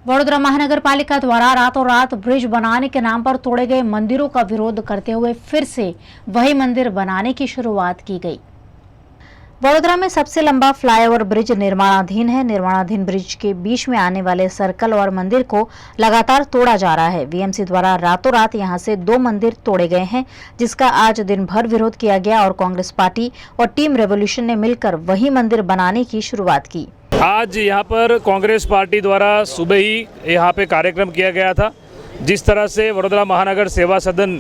वडोदरा महानगर पालिका द्वारा रातों रात ब्रिज बनाने के नाम पर तोड़े गए मंदिरों का विरोध करते हुए फिर से वही मंदिर बनाने की शुरुआत की गई। वडोदरा में सबसे लंबा फ्लाईओवर ब्रिज निर्माणाधीन है। निर्माणाधीन ब्रिज के बीच में आने वाले सर्कल और मंदिर को लगातार तोड़ा जा रहा है। वीएमसी द्वारा रातों रात यहां से 2 मंदिर तोड़े गए हैं, जिसका आज दिन भर विरोध किया गया और कांग्रेस पार्टी और टीम रेवोल्यूशन ने मिलकर वही मंदिर बनाने की शुरुआत की। आज यहाँ पर कांग्रेस पार्टी द्वारा सुबह ही यहाँ पे कार्यक्रम किया गया था। जिस तरह से वडोदरा महानगर सेवा सदन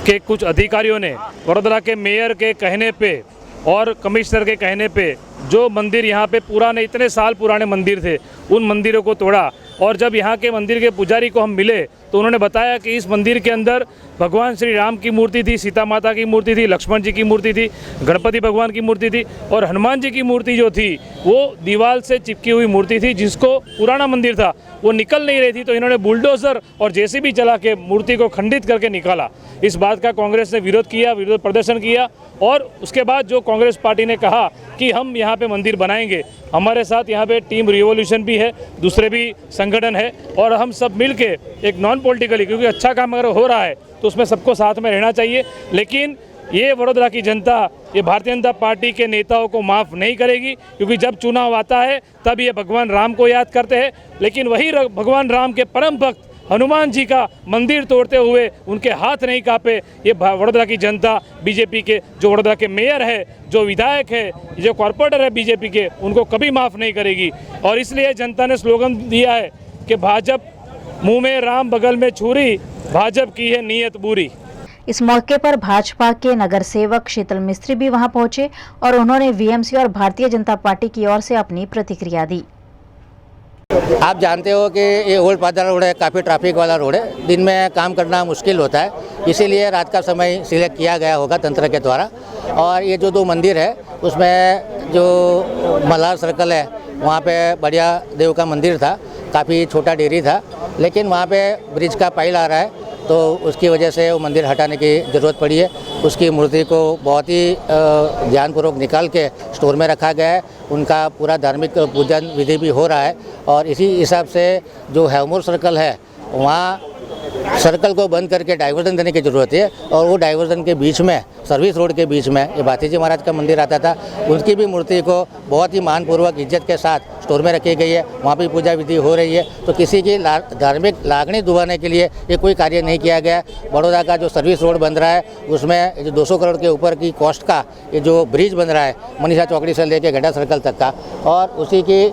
के कुछ अधिकारियों ने वडोदरा के मेयर के कहने पे और कमिश्नर के कहने पे जो मंदिर यहाँ पे पुराने इतने साल पुराने मंदिर थे उन मंदिरों को तोड़ा। और जब यहाँ के मंदिर के पुजारी को हम मिले तो उन्होंने बताया कि इस मंदिर के अंदर भगवान श्री राम की मूर्ति थी, सीता माता की मूर्ति थी, लक्ष्मण जी की मूर्ति थी, गणपति भगवान की मूर्ति थी और हनुमान जी की मूर्ति जो थी वो दीवार से चिपकी हुई मूर्ति थी, जिसको पुराना मंदिर था वो निकल नहीं रही थी। तो इन्होंने बुलडोजर और जेसीबी चला के मूर्ति को खंडित करके निकाला। इस बात का कांग्रेस ने विरोध किया, विरोध प्रदर्शन किया और उसके बाद जो कांग्रेस पार्टी ने कहा कि हम यहाँ पे मंदिर बनाएंगे। हमारे साथ यहाँ पे टीम रिवॉल्यूशन भी है, दूसरे भी संगठन है और हम सब मिल के एक नॉन पॉलिटिकली, क्योंकि अच्छा काम अगर हो रहा है तो उसमें सबको साथ में रहना चाहिए। लेकिन ये वडोदरा की जनता ये भारतीय जनता पार्टी के नेताओं को माफ़ नहीं करेगी, क्योंकि जब चुनाव आता है तब ये भगवान राम को याद करते हैं, लेकिन वही भगवान राम के परम भक्त हनुमान जी का मंदिर तोड़ते हुए उनके हाथ नहीं कांपे। ये वडोदरा की जनता बीजेपी के जो वडोदरा के मेयर है, जो विधायक है, जो कॉर्पोरेटर है बीजेपी के, उनको कभी माफ़ नहीं करेगी। और इसलिए जनता ने स्लोगन दिया है कि भाजपा मुंह में राम बगल में छुरी, भाजपा की है नीयत बुरी। इस मौके पर भाजपा के नगर सेवक शीतल मिस्त्री भी वहां पहुंचे और उन्होंने वीएमसी और भारतीय जनता पार्टी की ओर से अपनी प्रतिक्रिया दी। आप जानते हो कि ये ओल्ड पादरा रोड है, काफ़ी ट्रैफिक वाला रोड है, दिन में काम करना मुश्किल होता है, इसीलिए रात का समय सिलेक्ट किया गया होगा तंत्र के द्वारा। और ये जो 2 मंदिर है उसमें जो मल्हार सर्कल है वहाँ पे बढ़िया देव का मंदिर था, काफ़ी छोटा डेयरी था, लेकिन वहाँ पे ब्रिज का पाइल आ रहा है तो उसकी वजह से वो मंदिर हटाने की ज़रूरत पड़ी है। उसकी मूर्ति को बहुत ही ध्यानपूर्वक निकाल के स्टोर में रखा गया है। उनका पूरा धार्मिक पूजन विधि भी हो रहा है और इसी हिसाब से जो हैवमोर सर्कल है वहाँ सर्कल को बंद करके डाइवर्जन देने की ज़रूरत है। और वो डाइवर्जन के बीच में सर्विस रोड के बीच में ये भाती जी महाराज का मंदिर आता था, उनकी भी मूर्ति को बहुत ही मानपूर्वक इज्जत के साथ स्टोर में रखी गई है, वहाँ भी पूजा विधि हो रही है। तो किसी की धार्मिक लागणी दुबाने के लिए ये कोई कार्य नहीं किया गया। बड़ौदा का जो सर्विस रोड बन रहा है उसमें जो 200 करोड़ के ऊपर की कॉस्ट का ये जो ब्रिज बन रहा है मनीषा चौकड़ी से लेकर घंटा सर्कल तक का, और उसी की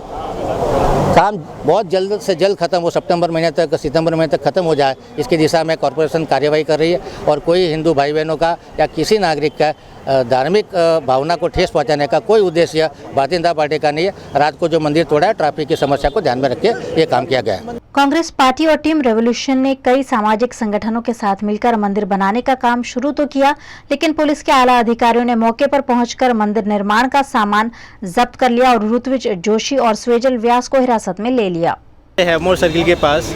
काम बहुत जल्द से जल्द खत्म हो, सितंबर महीने तक खत्म हो जाए, इसकी दिशा में कॉरपोरेशन कार्यवाही कर रही है। और कोई हिंदू भाई बहनों का या किसी नागरिक का धार्मिक भावना को ठेस पहुंचाने का कोई उद्देश्य भारतीय जनता पार्टी का नहीं है। रात को जो मंदिर तोड़ा है ट्रैफिक की समस्या को ध्यान में रख के ये काम किया गया है। कांग्रेस पार्टी और टीम रेवोल्यूशन ने कई सामाजिक संगठनों के साथ मिलकर मंदिर बनाने का काम शुरू तो किया, लेकिन पुलिस के आला अधिकारियों ने मौके पर पहुंचकर मंदिर निर्माण का सामान जब्त कर लिया और ऋत्विज जोशी और स्वेजल व्यास को हिरासत में ले लिया। हैवमोर सर्किल के पास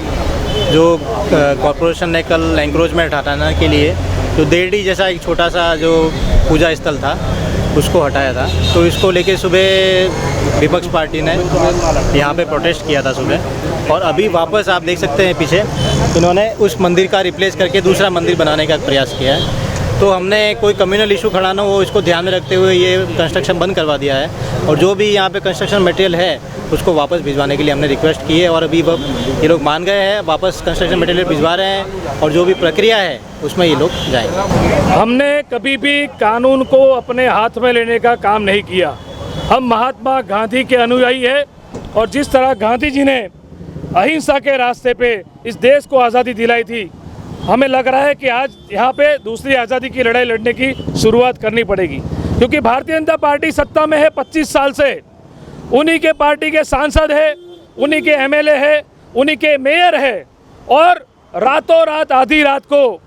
जो कॉर्पोरेशन ने कल एंक्रोचमेंट हटाने के लिए जो देरडी जैसा एक छोटा सा जो पूजा स्थल था उसको हटाया था, तो इसको लेके सुबह विपक्ष पार्टी ने यहाँ पे प्रोटेस्ट किया था सुबह। और अभी वापस आप देख सकते हैं पीछे इन्होंने उस मंदिर का रिप्लेस करके दूसरा मंदिर बनाने का प्रयास किया है। तो हमने कोई कम्युनल इशू खड़ा ना हो इसको ध्यान में रखते हुए ये कंस्ट्रक्शन बंद करवा दिया है और जो भी यहाँ पे कंस्ट्रक्शन मटेरियल है उसको वापस भिजवाने के लिए हमने रिक्वेस्ट की है। और अभी ये लोग मान गए हैं, वापस कंस्ट्रक्शन मटेरियल भिजवा रहे हैं और जो भी प्रक्रिया है उसमें ये लोग जाएंगे। हमने कभी भी कानून को अपने हाथ में लेने का काम नहीं किया। हम महात्मा गांधी के अनुयायी हैं और जिस तरह गांधी जी ने अहिंसा के रास्ते पे इस देश को आज़ादी दिलाई थी, हमें लग रहा है कि आज यहाँ पे दूसरी आज़ादी की लड़ाई लड़ने की शुरुआत करनी पड़ेगी, क्योंकि भारतीय जनता पार्टी सत्ता में है 25 साल से। उन्हीं के पार्टी के सांसद है, उन्हीं के एमएलए है, उन्हीं के मेयर है और रातों रात आधी रात को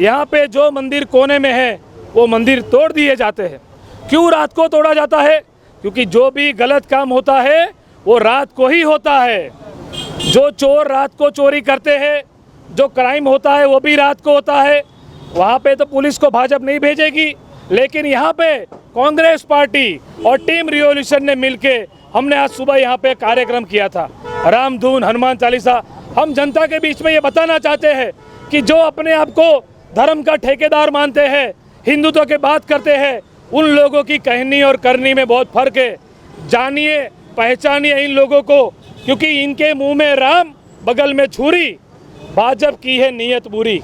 यहाँ पे जो मंदिर कोने में है वो मंदिर तोड़ दिए जाते हैं। क्यों रात को तोड़ा जाता है? क्योंकि जो भी गलत काम होता है वो रात को ही होता है। जो चोर रात को चोरी करते हैं, जो क्राइम होता है वो भी रात को होता है। वहाँ पे तो पुलिस को भाजपा नहीं भेजेगी, लेकिन यहाँ पे कांग्रेस पार्टी और टीम रिवॉल्यूशन ने मिलके हमने आज सुबह यहाँ पे कार्यक्रम किया था। रामधुन, हनुमान चालीसा हम जनता के बीच में ये बताना चाहते हैं कि जो अपने आप को धर्म का ठेकेदार मानते हैं, हिंदुत्व की बात करते हैं, उन लोगों की कहनी और करनी में बहुत फर्क है। जानिए, पहचानिए इन लोगों को, क्योंकि इनके मुंह में राम, बगल में छुरी। भाजपा की है नीयत बुरी।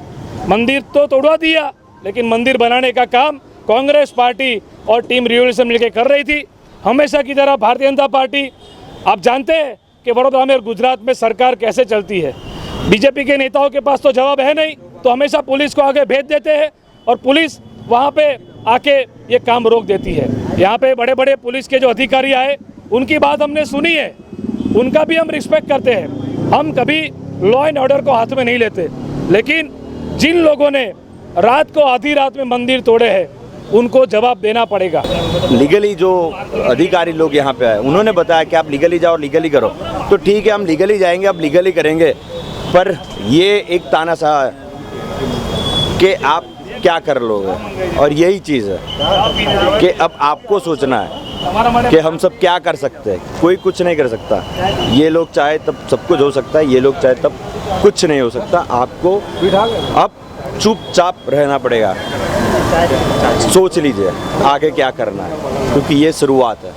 मंदिर तो तोड़वा दिया, लेकिन मंदिर बनाने का काम कांग्रेस पार्टी और टीम रिवॉल्यूशन मिलकर कर रही थी। हमेशा की तरह भारतीय जनता पार्टी, आप जानते हैं कि वडोदरा में और गुजरात में सरकार कैसे चलती है। बीजेपी के नेताओं के पास तो जवाब है नहीं, तो हमेशा पुलिस को आगे भेज देते हैं और पुलिस वहाँ पे आके ये काम रोक देती है। यहाँ पे बड़े बड़े पुलिस के जो अधिकारी आए, उनकी बात हमने सुनी है, उनका भी हम रिस्पेक्ट करते हैं। हम कभी लॉ एंड ऑर्डर को हाथ में नहीं लेते, लेकिन जिन लोगों ने रात को आधी रात में मंदिर तोड़े हैं, उनको जवाब देना पड़ेगा। लीगली जो अधिकारी लोग यहाँ पे आए, उन्होंने बताया कि आप लीगली जाओ, लीगली करो, तो ठीक है, हम लीगली जाएंगे, अब लीगली करेंगे। पर ये एक तानाशाह है कि आप क्या कर लोगे, और यही चीज़ है कि अब आपको सोचना है कि हम सब क्या कर सकते हैं। कोई कुछ नहीं कर सकता। ये लोग चाहे तब सब कुछ हो सकता है, ये लोग चाहे तब कुछ नहीं हो सकता। आपको अब चुपचाप रहना पड़ेगा। सोच लीजिए आगे क्या करना है, क्योंकि ये शुरुआत है।